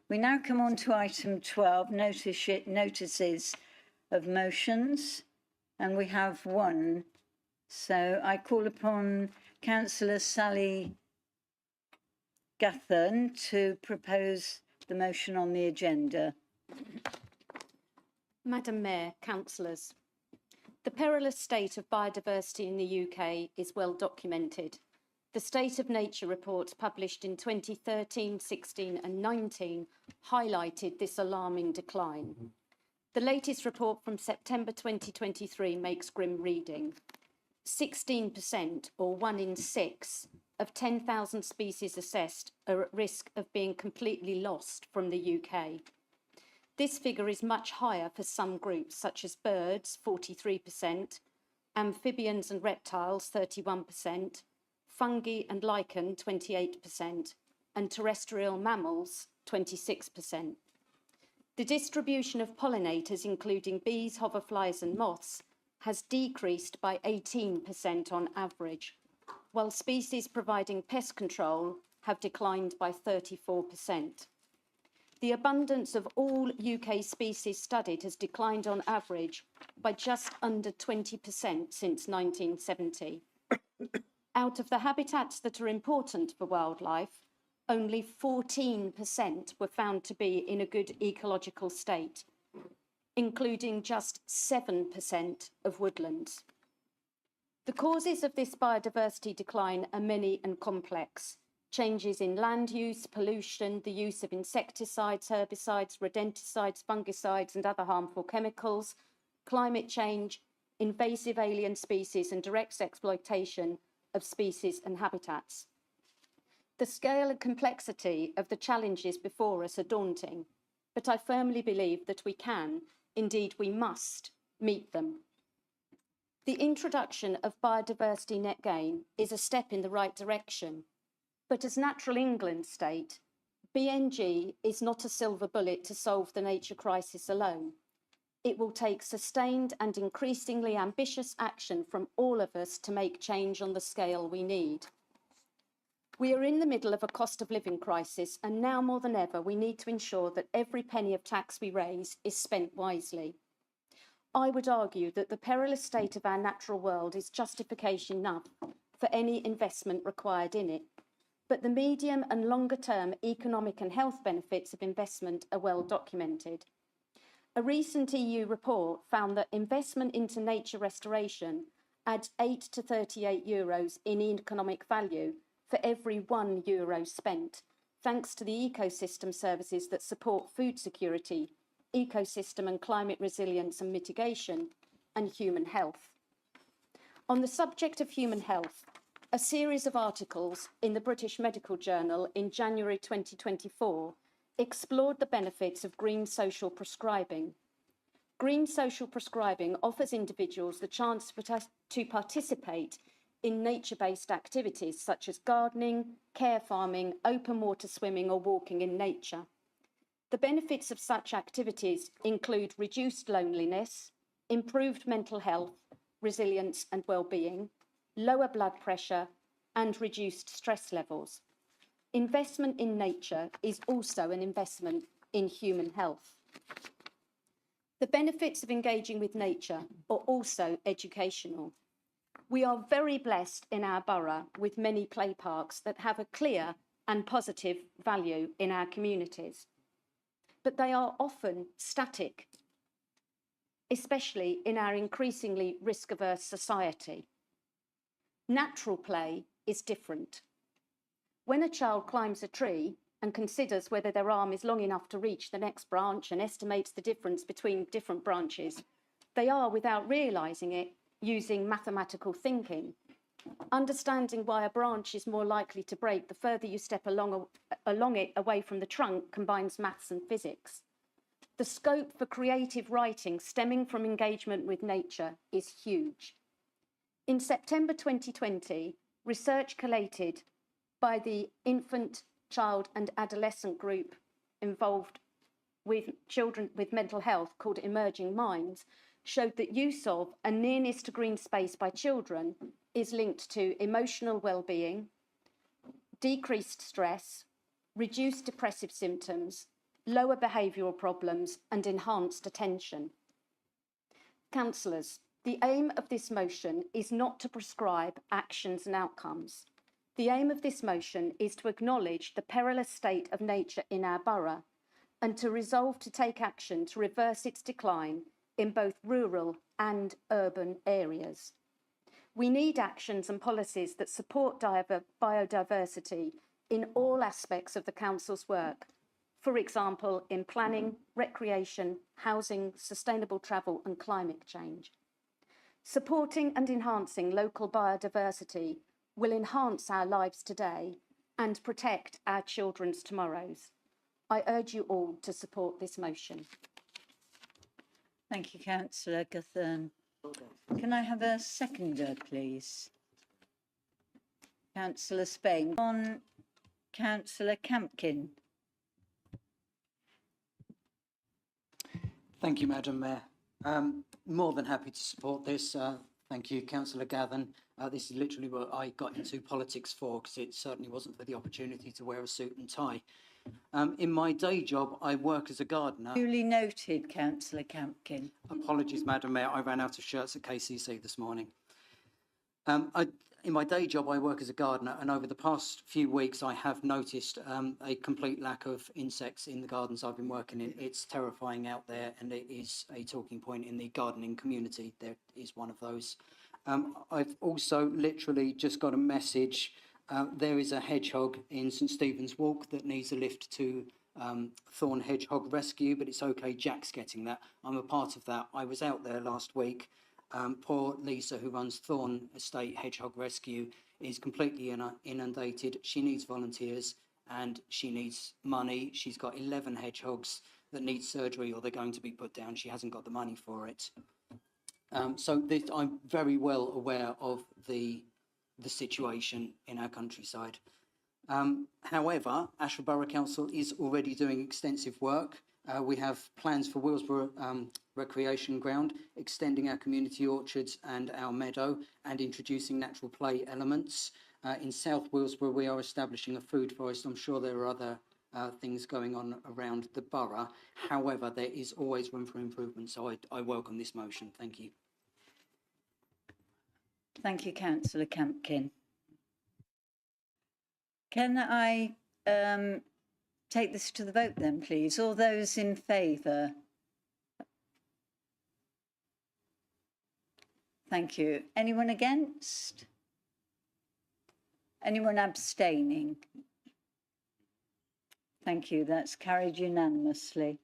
We now come on to item 12, notices of motions, and we have one. So I call upon Councillor Sally Gathern to propose the motion on the agenda. Madam Mayor, councillors, the perilous state of biodiversity in the UK is well documented. The State of Nature reports published in 2013, 16 and 19 highlighted this alarming decline. The latest report from September 2023 makes grim reading. 16%, or 1 in 6, of 10,000 species assessed are at risk of being completely lost from the UK. This figure is much higher for some groups, such as birds, 43%, amphibians and reptiles, 31%, fungi and lichen, 28%, and terrestrial mammals, 26%. The distribution of pollinators, including bees, hoverflies and moths, has decreased by 18% on average, while species providing pest control have declined by 34%. The abundance of all UK species studied has declined on average by just under 20% since 1970. Out of the habitats that are important for wildlife, only 14% were found to be in a good ecological state, including just 7% of woodlands. The causes of this biodiversity decline are many and complex. Changes in land use, pollution, the use of insecticides, herbicides, rodenticides, fungicides and other harmful chemicals, climate change, invasive alien species and direct exploitation of species and habitats. The scale and complexity of the challenges before us are daunting, but I firmly believe that we can, indeed we must, meet them. The introduction of biodiversity net gain is a step in the right direction, but as Natural England state, BNG is not a silver bullet to solve the nature crisis alone. It will take sustained and increasingly ambitious action from all of us to make change on the scale we need. We are in the middle of a cost of living crisis, and now more than ever, we need to ensure that every penny of tax we raise is spent wisely. I would argue that the perilous state of our natural world is justification enough for any investment required in it. But the medium and longer term economic and health benefits of investment are well documented. A recent EU report found that investment into nature restoration adds 8 to 38 euros in economic value for every €1 spent, thanks to the ecosystem services that support food security, ecosystem and climate resilience and mitigation, and human health. On the subject of human health, a series of articles in the British Medical Journal in January 2024 explored the benefits of green social prescribing. Green social prescribing offers individuals the chance to participate in nature-based activities such as gardening, care farming, open water swimming or walking in nature. The benefits of such activities include reduced loneliness, improved mental health, resilience and well-being, lower blood pressure and reduced stress levels. Investment in nature is also an investment in human health. The benefits of engaging with nature are also educational. We are very blessed in our borough with many play parks that have a clear and positive value in our communities. But they are often static, especially in our increasingly risk-averse society. Natural play is different. When a child climbs a tree and considers whether their arm is long enough to reach the next branch and estimates the difference between different branches, they are, without realising it, using mathematical thinking. Understanding why a branch is more likely to break the further you step along it away from the trunk combines maths and physics. The scope for creative writing stemming from engagement with nature is huge. In September 2020, research collated by the infant, child and adolescent group involved with children with mental health called Emerging Minds showed that use of and nearness to green space by children is linked to emotional well-being, decreased stress, reduced depressive symptoms, lower behavioural problems and enhanced attention. Councillors, the aim of this motion is not to prescribe actions and outcomes. The aim of this motion is to acknowledge the perilous state of nature in our borough and to resolve to take action to reverse its decline in both rural and urban areas. We need actions and policies that support biodiversity in all aspects of the Council's work, for example, in planning, recreation, housing, sustainable travel and climate change. Supporting and enhancing local biodiversity will enhance our lives today and protect our children's tomorrows. I urge you all to support this motion. Thank you, Councillor Gathern. Can I have a seconder, please? Councillor Spain. On Councillor Campkin. Thank you, Madam Mayor. More than happy to support this. Thank you, Councillor Gathern. This is literally what I got into politics for, because it certainly wasn't for the opportunity to wear a suit and tie. In my day job, I work as a gardener. Duly noted, Councillor Campkin. Apologies, Madam Mayor, I ran out of shirts at KCC this morning. In my day job, I work as a gardener, and over the past few weeks, I have noticed a complete lack of insects in the gardens I've been working in. It's terrifying out there, and it is a talking point in the gardening community. There is one of those. I've also literally just got a message. There is a hedgehog in St Stephen's Walk that needs a lift to Thorn Hedgehog Rescue, but it's okay, Jack's getting that. I'm a part of that. I was out there last week. Poor Lisa, who runs Thorn Estate Hedgehog Rescue, is completely inundated. She needs volunteers and she needs money. She's got 11 hedgehogs that need surgery or they're going to be put down. She hasn't got the money for it. I'm very well aware of the situation in our countryside. However, Ashford Borough Council is already doing extensive work. We have plans for Willsborough Recreation Ground, extending our community orchards and our meadow and introducing natural play elements. In South Willsborough, we are establishing a food forest. I'm sure there are other things going on around the borough. However, there is always room for improvement, so I welcome this motion. Thank you. Thank you, Councillor Campkin. Can I take this to the vote then, please? All those in favour? Thank you. Anyone against? Anyone abstaining? Thank you. That's carried unanimously.